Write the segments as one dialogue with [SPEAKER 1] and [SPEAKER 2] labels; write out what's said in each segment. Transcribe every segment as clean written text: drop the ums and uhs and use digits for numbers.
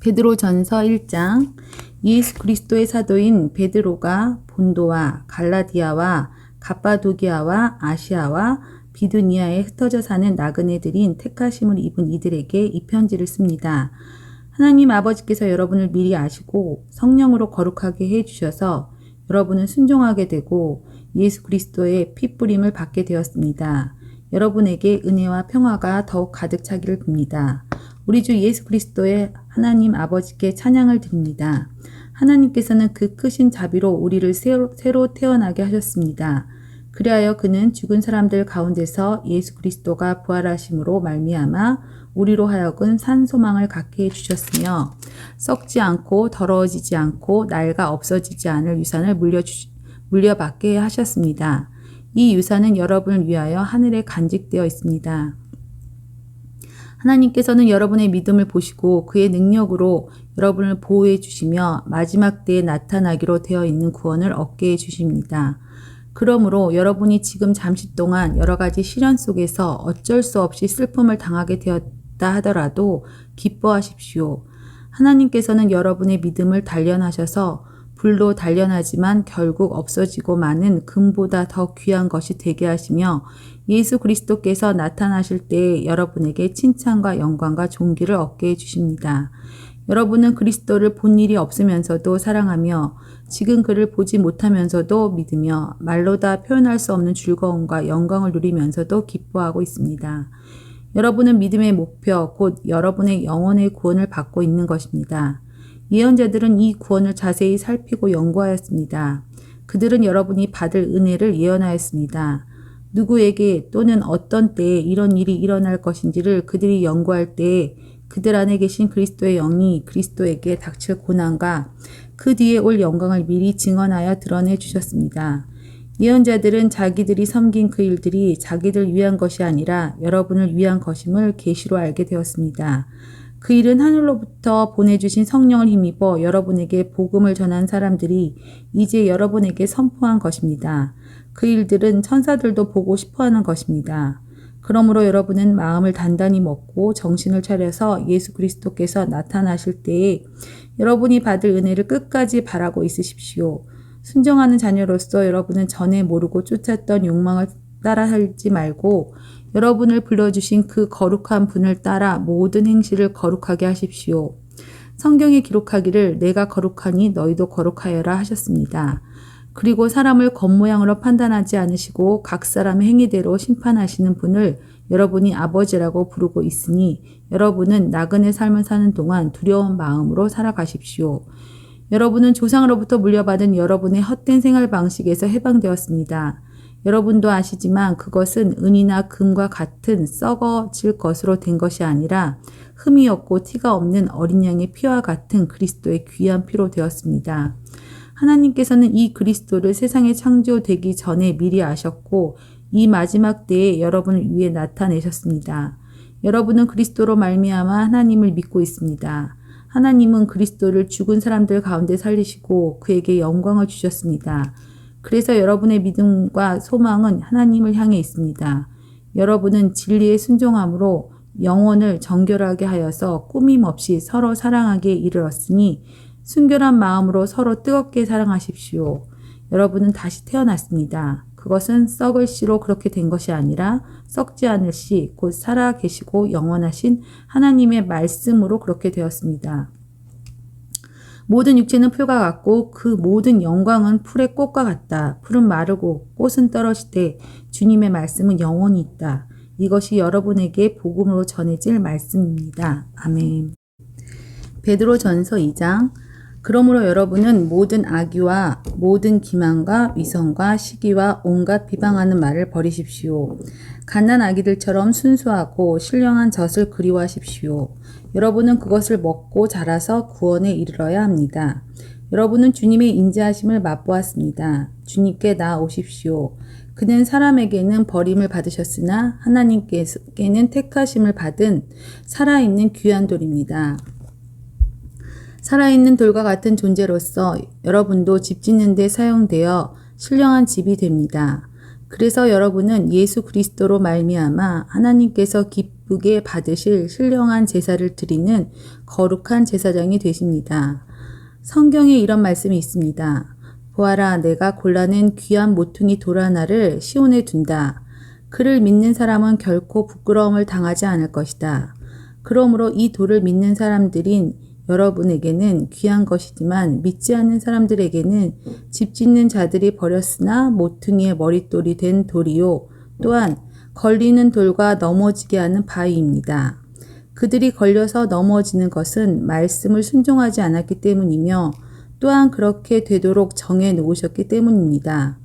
[SPEAKER 1] 베드로전서 1장. 예수 그리스도의 사도인 베드로가 본도와 갈라디아와 갑바도기아와 아시아와 비두니아에 흩어져 사는 나그네들인 택하심을 입은 이들에게 이 편지를 씁니다. 하나님 아버지께서 여러분을 미리 아시고 성령으로 거룩하게 해주셔서 여러분은 순종하게 되고 예수 그리스도의 핏부림을 받게 되었습니다. 여러분에게 은혜와 평화가 더욱 가득 차기를 빕니다. 우리 주 예수 그리스도의 하나님 아버지께 찬양을 드립니다. 하나님께서는 그 크신 자비로 우리를 새로 태어나게 하셨습니다. 그리하여 그는 죽은 사람들 가운데서 예수 그리스도가 부활하심으로 말미암아 우리로 하여금 산 소망을 갖게 해주셨으며 썩지 않고 더러워지지 않고 낡아 없어지지 않을 유산을 물려받게 하셨습니다. 이 유산은 여러분을 위하여 하늘에 간직되어 있습니다. 하나님께서는 여러분의 믿음을 보시고 그의 능력으로 여러분을 보호해 주시며 마지막 때에 나타나기로 되어 있는 구원을 얻게 해 주십니다. 그러므로 여러분이 지금 잠시 동안 여러 가지 시련 속에서 어쩔 수 없이 슬픔을 당하게 되었다 하더라도 기뻐하십시오. 하나님께서는 여러분의 믿음을 단련하셔서 불로 단련하지만 결국 없어지고 마는 금보다 더 귀한 것이 되게 하시며 예수 그리스도께서 나타나실 때에 여러분에게 칭찬과 영광과 존귀를 얻게 해주십니다. 여러분은 그리스도를 본 일이 없으면서도 사랑하며 지금 그를 보지 못하면서도 믿으며 말로 다 표현할 수 없는 즐거움과 영광을 누리면서도 기뻐하고 있습니다. 여러분은 믿음의 목표, 곧 여러분의 영혼의 구원을 받고 있는 것입니다. 예언자들은 이 구원을 자세히 살피고 연구하였습니다. 그들은 여러분이 받을 은혜를 예언하였습니다. 누구에게 또는 어떤 때에 이런 일이 일어날 것인지를 그들이 연구할 때에 그들 안에 계신 그리스도의 영이 그리스도에게 닥칠 고난과 그 뒤에 올 영광을 미리 증언하여 드러내 주셨습니다. 예언자들은 자기들이 섬긴 그 일들이 자기들 위한 것이 아니라 여러분을 위한 것임을 계시로 알게 되었습니다. 그 일은 하늘로부터 보내주신 성령을 힘입어 여러분에게 복음을 전한 사람들이 이제 여러분에게 선포한 것입니다. 그 일들은 천사들도 보고 싶어하는 것입니다. 그러므로 여러분은 마음을 단단히 먹고 정신을 차려서 예수 그리스도께서 나타나실 때에 여러분이 받을 은혜를 끝까지 바라고 있으십시오. 순종하는 자녀로서 여러분은 전에 모르고 쫓았던 욕망을 따라 살지 말고 여러분을 불러주신 그 거룩한 분을 따라 모든 행실을 거룩하게 하십시오. 성경에 기록하기를 내가 거룩하니 너희도 거룩하여라 하셨습니다. 그리고 사람을 겉모양으로 판단하지 않으시고 각 사람의 행위대로 심판하시는 분을 여러분이 아버지라고 부르고 있으니 여러분은 나그네 삶을 사는 동안 두려운 마음으로 살아가십시오. 여러분은 조상으로부터 물려받은 여러분의 헛된 생활 방식에서 해방되었습니다. 여러분도 아시지만 그것은 은이나 금과 같은 썩어질 것으로 된 것이 아니라 흠이 없고 티가 없는 어린 양의 피와 같은 그리스도의 귀한 피로 되었습니다. 하나님께서는 이 그리스도를 세상에 창조되기 전에 미리 아셨고 이 마지막 때에 여러분을 위해 나타내셨습니다. 여러분은 그리스도로 말미암아 하나님을 믿고 있습니다. 하나님은 그리스도를 죽은 사람들 가운데 살리시고 그에게 영광을 주셨습니다. 그래서 여러분의 믿음과 소망은 하나님을 향해 있습니다. 여러분은 진리에 순종함으로 영혼을 정결하게 하여서 꾸밈 없이 서로 사랑하기에 이르렀으니 순결한 마음으로 서로 뜨겁게 사랑하십시오. 여러분은 다시 태어났습니다. 그것은 썩을 씨로 그렇게 된 것이 아니라 썩지 않을 씨, 곧 살아 계시고 영원하신 하나님의 말씀으로 그렇게 되었습니다. 모든 육체는 풀과 같고 그 모든 영광은 풀의 꽃과 같다. 풀은 마르고 꽃은 떨어지되 주님의 말씀은 영원히 있다. 이것이 여러분에게 복음으로 전해질 말씀입니다. 아멘. 베드로전서 2장. 그러므로 여러분은 모든 악의와 모든 기만과 위선과 시기와 온갖 비방하는 말을 버리십시오. 갓난 아기들처럼 순수하고 신령한 젖을 그리워하십시오. 여러분은 그것을 먹고 자라서 구원에 이르러야 합니다. 여러분은 주님의 인자하심을 맛보았습니다. 주님께 나아오십시오. 그는 사람에게는 버림을 받으셨으나 하나님께는 택하심을 받은 살아있는 귀한 돌입니다. 살아있는 돌과 같은 존재로서 여러분도 집 짓는 데 사용되어 신령한 집이 됩니다. 그래서 여러분은 예수 그리스도로 말미암아 하나님께서 기뻐 기쁘게 받으실 신령한 제사를 드리는 거룩한 제사장이 되십니다. 성경에 이런 말씀이 있습니다. 보아라, 내가 골라낸 귀한 모퉁이 돌 하나를 시온에 둔다. 그를 믿는 사람은 결코 부끄러움을 당하지 않을 것이다. 그러므로 이 돌을 믿는 사람들인 여러분에게는 귀한 것이지만 믿지 않는 사람들에게는 집 짓는 자들이 버렸으나 모퉁이의 머릿돌이 된 돌이요. 또한 걸리는 돌과 넘어지게 하는 바위입니다. 그들이 걸려서 넘어지는 것은 말씀을 순종하지 않았기 때문이며 또한 그렇게 되도록 정해 놓으셨기 때문입니다.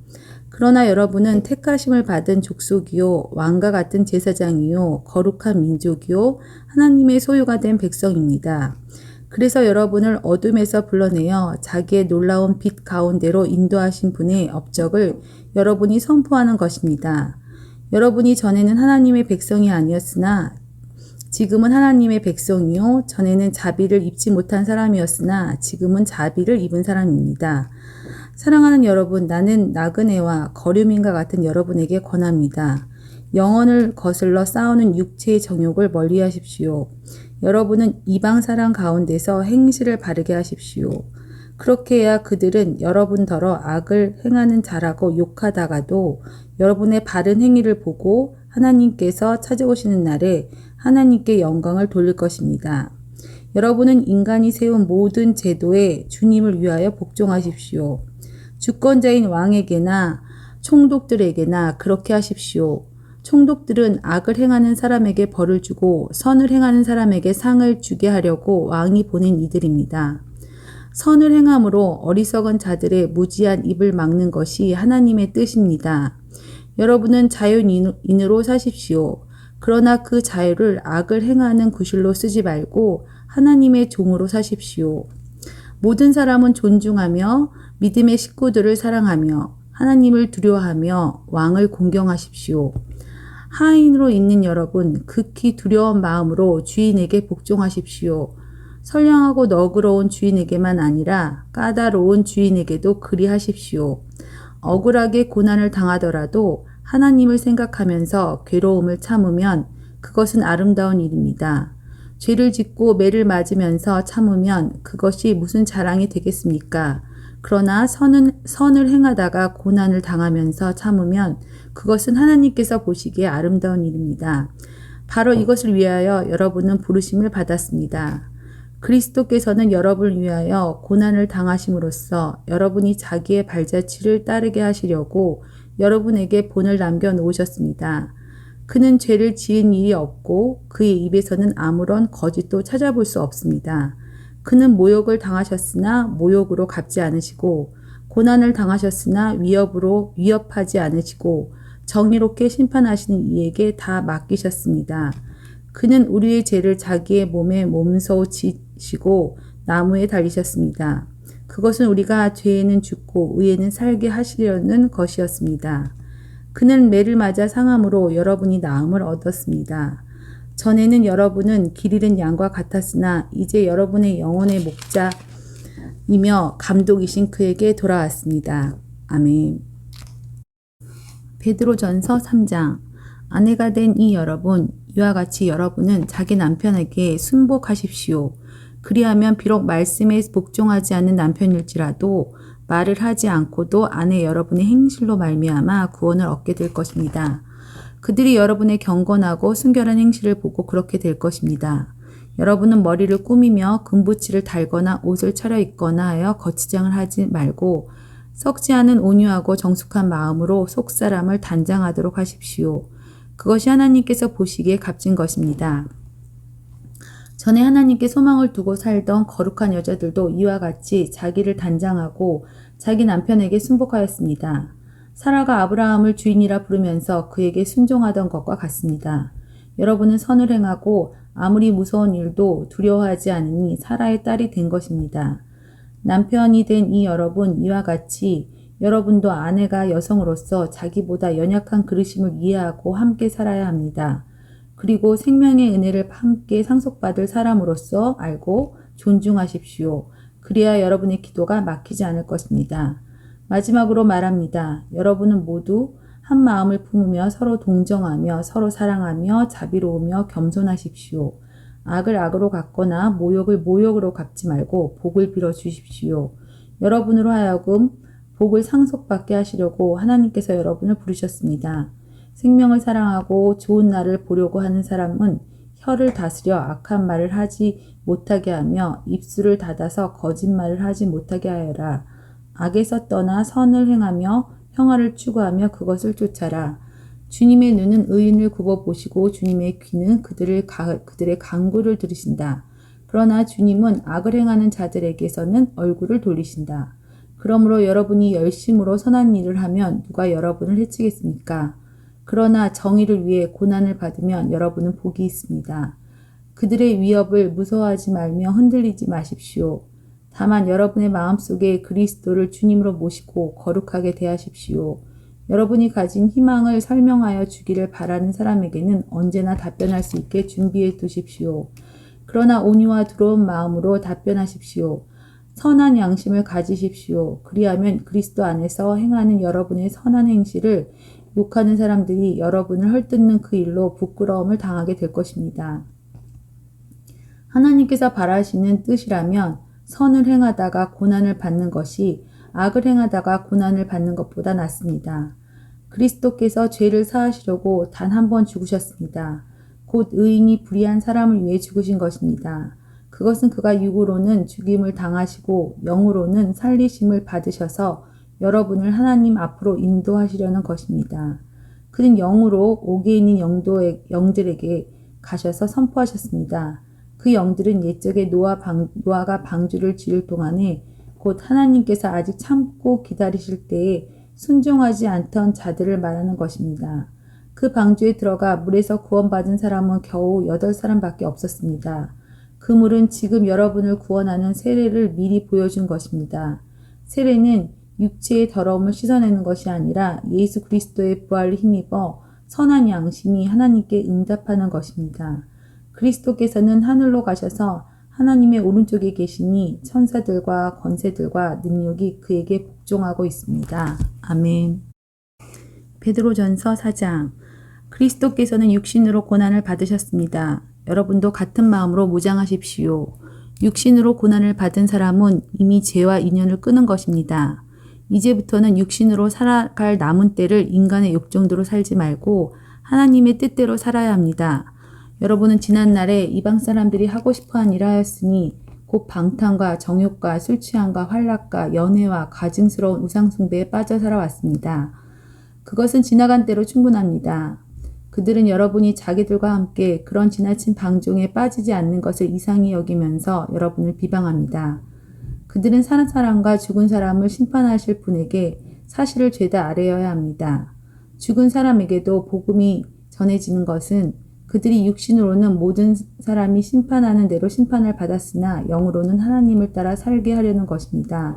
[SPEAKER 1] 그러나 여러분은 택하심을 받은 족속이요, 왕과 같은 제사장이요, 거룩한 민족이요, 하나님의 소유가 된 백성입니다. 그래서 여러분을 어둠에서 불러내어 자기의 놀라운 빛 가운데로 인도하신 분의 업적을 여러분이 선포하는 것입니다. 여러분이 전에는 하나님의 백성이 아니었으나 지금은 하나님의 백성이요, 전에는 자비를 입지 못한 사람이었으나 지금은 자비를 입은 사람입니다. 사랑하는 여러분, 나는 나그네와 거류민과 같은 여러분에게 권합니다. 영혼을 거슬러 싸우는 육체의 정욕을 멀리하십시오. 여러분은 이방 사람 가운데서 행실을 바르게 하십시오. 그렇게 해야 그들은 여러분더러 악을 행하는 자라고 욕하다가도 여러분의 바른 행위를 보고 하나님께서 찾아오시는 날에 하나님께 영광을 돌릴 것입니다. 여러분은 인간이 세운 모든 제도에 주님을 위하여 복종하십시오. 주권자인 왕에게나 총독들에게나 그렇게 하십시오. 총독들은 악을 행하는 사람에게 벌을 주고 선을 행하는 사람에게 상을 주게 하려고 왕이 보낸 이들입니다. 선을 행함으로 어리석은 자들의 무지한 입을 막는 것이 하나님의 뜻입니다. 여러분은 자유인으로 사십시오. 그러나 그 자유를 악을 행하는 구실로 쓰지 말고 하나님의 종으로 사십시오. 모든 사람은 존중하며 믿음의 식구들을 사랑하며 하나님을 두려워하며 왕을 공경하십시오. 하인으로 있는 여러분, 극히 두려운 마음으로 주인에게 복종하십시오. 선량하고 너그러운 주인에게만 아니라 까다로운 주인에게도 그리하십시오. 억울하게 고난을 당하더라도 하나님을 생각하면서 괴로움을 참으면 그것은 아름다운 일입니다. 죄를 짓고 매를 맞으면서 참으면 그것이 무슨 자랑이 되겠습니까? 그러나 선을 행하다가 고난을 당하면서 참으면 그것은 하나님께서 보시기에 아름다운 일입니다. 바로 이것을 위하여 여러분은 부르심을 받았습니다. 그리스도께서는 여러분을 위하여 고난을 당하심으로써 여러분이 자기의 발자취를 따르게 하시려고 여러분에게 본을 남겨놓으셨습니다. 그는 죄를 지은 일이 없고 그의 입에서는 아무런 거짓도 찾아볼 수 없습니다. 그는 모욕을 당하셨으나 모욕으로 갚지 않으시고 고난을 당하셨으나 위협으로 위협하지 않으시고 정의롭게 심판하시는 이에게 다 맡기셨습니다. 그는 우리의 죄를 자기의 몸에 몸소 지시고 나무에 달리셨습니다. 그것은 우리가 죄에는 죽고 의에는 살게 하시려는 것이었습니다. 그는 매를 맞아 상함으로 여러분이 나음을 얻었습니다. 전에는 여러분은 길 잃은 양과 같았으나 이제 여러분의 영혼의 목자이며 감독이신 그에게 돌아왔습니다. 아멘. 베드로전서 3장. 아내가 된 이 여러분, 이와 같이 여러분은 자기 남편에게 순복하십시오. 그리하면 비록 말씀에 복종하지 않는 남편일지라도 말을 하지 않고도 아내 여러분의 행실로 말미암아 구원을 얻게 될 것입니다. 그들이 여러분의 경건하고 순결한 행실을 보고 그렇게 될 것입니다. 여러분은 머리를 꾸미며 금붙이를 달거나 옷을 차려입거나 하여 거치장을 하지 말고 썩지 않은 온유하고 정숙한 마음으로 속사람을 단장하도록 하십시오. 그것이 하나님께서 보시기에 값진 것입니다. 전에 하나님께 소망을 두고 살던 거룩한 여자들도 이와 같이 자기를 단장하고 자기 남편에게 순복하였습니다. 사라가 아브라함을 주인이라 부르면서 그에게 순종하던 것과 같습니다. 여러분은 선을 행하고 아무리 무서운 일도 두려워하지 않으니 사라의 딸이 된 것입니다. 남편이 된 이 여러분, 이와 같이 여러분도 아내가 여성으로서 자기보다 연약한 그릇임을 이해하고 함께 살아야 합니다. 그리고 생명의 은혜를 함께 상속받을 사람으로서 알고 존중하십시오. 그래야 여러분의 기도가 막히지 않을 것입니다. 마지막으로 말합니다. 여러분은 모두 한 마음을 품으며 서로 동정하며 서로 사랑하며 자비로우며 겸손하십시오. 악을 악으로 갚거나 모욕을 모욕으로 갚지 말고 복을 빌어 주십시오. 여러분으로 하여금 복을 상속받게 하시려고 하나님께서 여러분을 부르셨습니다. 생명을 사랑하고 좋은 날을 보려고 하는 사람은 혀를 다스려 악한 말을 하지 못하게 하며 입술을 닫아서 거짓말을 하지 못하게 하여라. 악에서 떠나 선을 행하며 평화를 추구하며 그것을 쫓아라. 주님의 눈은 의인을 굽어보시고 주님의 귀는 그들의 간구를 들으신다. 그러나 주님은 악을 행하는 자들에게서는 얼굴을 돌리신다. 그러므로 여러분이 열심으로 선한 일을 하면 누가 여러분을 해치겠습니까? 그러나 정의를 위해 고난을 받으면 여러분은 복이 있습니다. 그들의 위협을 무서워하지 말며 흔들리지 마십시오. 다만 여러분의 마음속에 그리스도를 주님으로 모시고 거룩하게 대하십시오. 여러분이 가진 희망을 설명하여 주기를 바라는 사람에게는 언제나 답변할 수 있게 준비해 두십시오. 그러나 온유와 두려운 마음으로 답변하십시오. 선한 양심을 가지십시오. 그리하면 그리스도 안에서 행하는 여러분의 선한 행실을 욕하는 사람들이 여러분을 헐뜯는 그 일로 부끄러움을 당하게 될 것입니다. 하나님께서 바라시는 뜻이라면 선을 행하다가 고난을 받는 것이 악을 행하다가 고난을 받는 것보다 낫습니다. 그리스도께서 죄를 사하시려고 단 한 번 죽으셨습니다. 곧 의인이 불의한 사람을 위해 죽으신 것입니다. 그것은 그가 육으로는 죽임을 당하시고 영으로는 살리심을 받으셔서 여러분을 하나님 앞으로 인도하시려는 것입니다. 그는 영으로 옥에 있는 영들에게 가셔서 선포하셨습니다. 그 영들은 옛적에 노아가 방주를 지을 동안에 곧 하나님께서 아직 참고 기다리실 때에 순종하지 않던 자들을 말하는 것입니다. 그 방주에 들어가 물에서 구원받은 사람은 겨우 8사람밖에 없었습니다. 그 물은 지금 여러분을 구원하는 세례를 미리 보여준 것입니다. 세례는 육체의 더러움을 씻어내는 것이 아니라 예수 그리스도의 부활을 힘입어 선한 양심이 하나님께 응답하는 것입니다. 그리스도께서는 하늘로 가셔서 하나님의 오른쪽에 계시니 천사들과 권세들과 능력이 그에게 복종하고 있습니다. 아멘. 베드로전서 4장. 그리스도께서는 육신으로 고난을 받으셨습니다. 여러분도 같은 마음으로 무장하십시오. 육신으로 고난을 받은 사람은 이미 죄와 인연을 끊은 것입니다. 이제부터는 육신으로 살아갈 남은 때를 인간의 욕정대로 살지 말고 하나님의 뜻대로 살아야 합니다. 여러분은 지난날에 이방 사람들이 하고 싶어한 일을 하였으니 곧 방탕과 정욕과 술취함과 활락과 연회와 가증스러운 우상숭배에 빠져 살아왔습니다. 그것은 지나간 때로 충분합니다. 그들은 여러분이 자기들과 함께 그런 지나친 방종에 빠지지 않는 것을 이상히 여기면서 여러분을 비방합니다. 그들은 사는 사람과 죽은 사람을 심판하실 분에게 사실을 죄다 아뢰어야 합니다. 죽은 사람에게도 복음이 전해지는 것은 그들이 육신으로는 모든 사람이 심판하는 대로 심판을 받았으나 영으로는 하나님을 따라 살게 하려는 것입니다.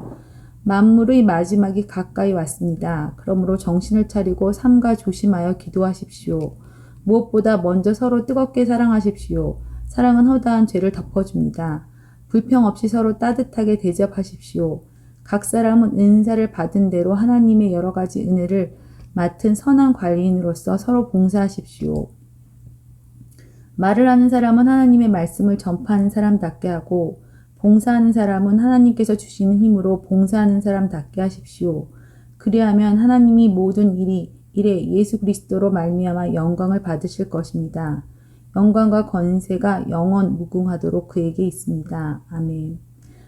[SPEAKER 1] 만물의 마지막이 가까이 왔습니다. 그러므로 정신을 차리고 삼가 조심하여 기도하십시오. 무엇보다 먼저 서로 뜨겁게 사랑하십시오. 사랑은 허다한 죄를 덮어줍니다. 불평 없이 서로 따뜻하게 대접하십시오. 각 사람은 은사를 받은 대로 하나님의 여러 가지 은혜를 맡은 선한 관리인으로서 서로 봉사하십시오. 말을 하는 사람은 하나님의 말씀을 전파하는 사람답게 하고 봉사하는 사람은 하나님께서 주시는 힘으로 봉사하는 사람답게 하십시오. 그리하면 하나님이 모든 일에 예수 그리스도로 말미암아 영광을 받으실 것입니다. 영광과 권세가 영원 무궁하도록 그에게 있습니다. 아멘.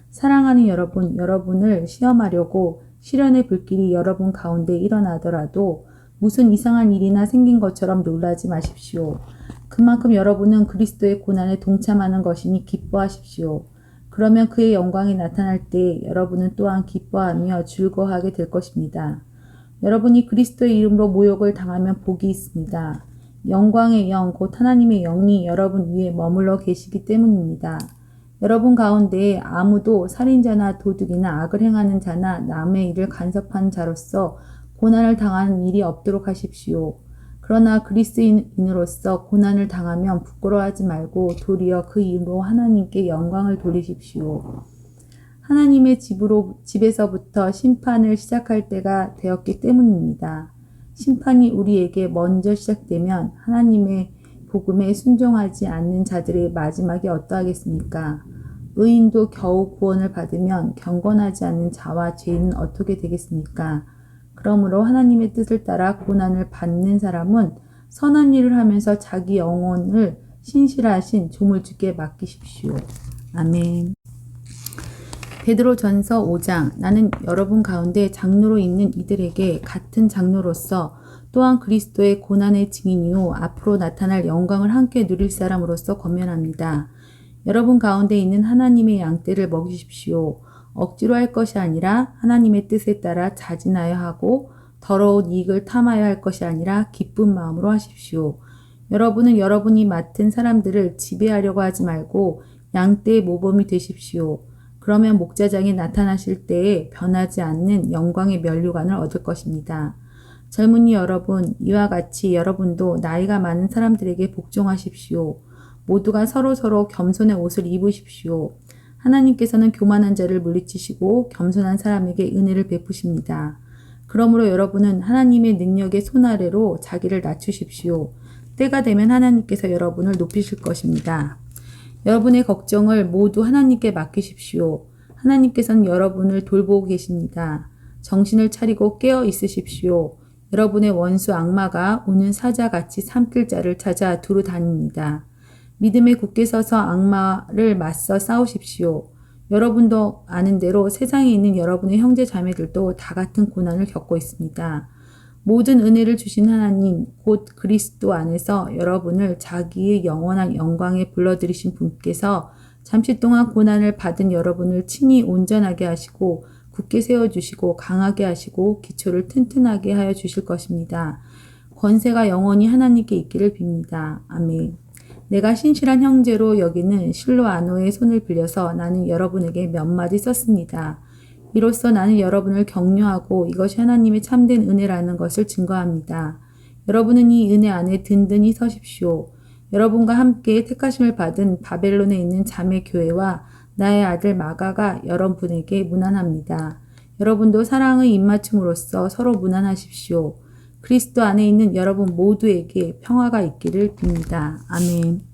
[SPEAKER 1] 사랑하는 여러분, 여러분을 시험하려고 시련의 불길이 여러분 가운데 일어나더라도 무슨 이상한 일이나 생긴 것처럼 놀라지 마십시오. 그만큼 여러분은 그리스도의 고난에 동참하는 것이니 기뻐하십시오. 그러면 그의 영광이 나타날 때 여러분은 또한 기뻐하며 즐거워하게 될 것입니다. 여러분이 그리스도의 이름으로 모욕을 당하면 복이 있습니다. 영광의 영, 곧 하나님의 영이 여러분 위에 머물러 계시기 때문입니다. 여러분 가운데 아무도 살인자나 도둑이나 악을 행하는 자나 남의 일을 간섭하는 자로서 고난을 당하는 일이 없도록 하십시오. 그러나 그리스도인으로서 고난을 당하면 부끄러워하지 말고 도리어 그 이름으로 하나님께 영광을 돌리십시오. 하나님의 집에서부터 심판을 시작할 때가 되었기 때문입니다. 심판이 우리에게 먼저 시작되면 하나님의 복음에 순종하지 않는 자들의 마지막이 어떠하겠습니까? 의인도 겨우 구원을 받으면 경건하지 않는 자와 죄인은 어떻게 되겠습니까? 그러므로 하나님의 뜻을 따라 고난을 받는 사람은 선한 일을 하면서 자기 영혼을 신실하신 조물주께 맡기십시오. 아멘. 베드로전서 5장. 나는 여러분 가운데 장로로 있는 이들에게 같은 장로로서 또한 그리스도의 고난의 증인이요 앞으로 나타날 영광을 함께 누릴 사람으로서 권면합니다. 여러분 가운데 있는 하나님의 양떼를 먹이십시오. 억지로 할 것이 아니라 하나님의 뜻에 따라 자진하여 하고 더러운 이익을 탐하여 할 것이 아니라 기쁜 마음으로 하십시오. 여러분은 여러분이 맡은 사람들을 지배하려고 하지 말고 양떼의 모범이 되십시오. 그러면 목자장이 나타나실 때에 변하지 않는 영광의 면류관을 얻을 것입니다. 젊은이 여러분, 이와 같이 여러분도 나이가 많은 사람들에게 복종하십시오. 모두가 서로서로 겸손의 옷을 입으십시오. 하나님께서는 교만한 자를 물리치시고 겸손한 사람에게 은혜를 베푸십니다. 그러므로 여러분은 하나님의 능력의 손 아래로 자기를 낮추십시오. 때가 되면 하나님께서 여러분을 높이실 것입니다. 여러분의 걱정을 모두 하나님께 맡기십시오. 하나님께서는 여러분을 돌보고 계십니다. 정신을 차리고 깨어 있으십시오. 여러분의 원수 악마가 우는 사자같이 삼킬 자를 찾아 두루 다닙니다. 믿음에 굳게 서서 악마를 맞서 싸우십시오. 여러분도 아는 대로 세상에 있는 여러분의 형제 자매들도 다 같은 고난을 겪고 있습니다. 모든 은혜를 주신 하나님, 곧 그리스도 안에서 여러분을 자기의 영원한 영광에 불러들이신 분께서 잠시 동안 고난을 받은 여러분을 친히 온전하게 하시고 굳게 세워주시고 강하게 하시고 기초를 튼튼하게 하여 주실 것입니다. 권세가 영원히 하나님께 있기를 빕니다. 아멘. 내가 신실한 형제로 여기는 실로아노의 손을 빌려서 나는 여러분에게 몇 마디 썼습니다. 이로써 나는 여러분을 격려하고 이것이 하나님의 참된 은혜라는 것을 증거합니다. 여러분은 이 은혜 안에 든든히 서십시오. 여러분과 함께 택하심을 받은 바벨론에 있는 자매 교회와 나의 아들 마가가 여러분에게 문안합니다. 여러분도 사랑의 입맞춤으로써 서로 문안하십시오. 그리스도 안에 있는 여러분 모두에게 평화가 있기를 빕니다. 아멘.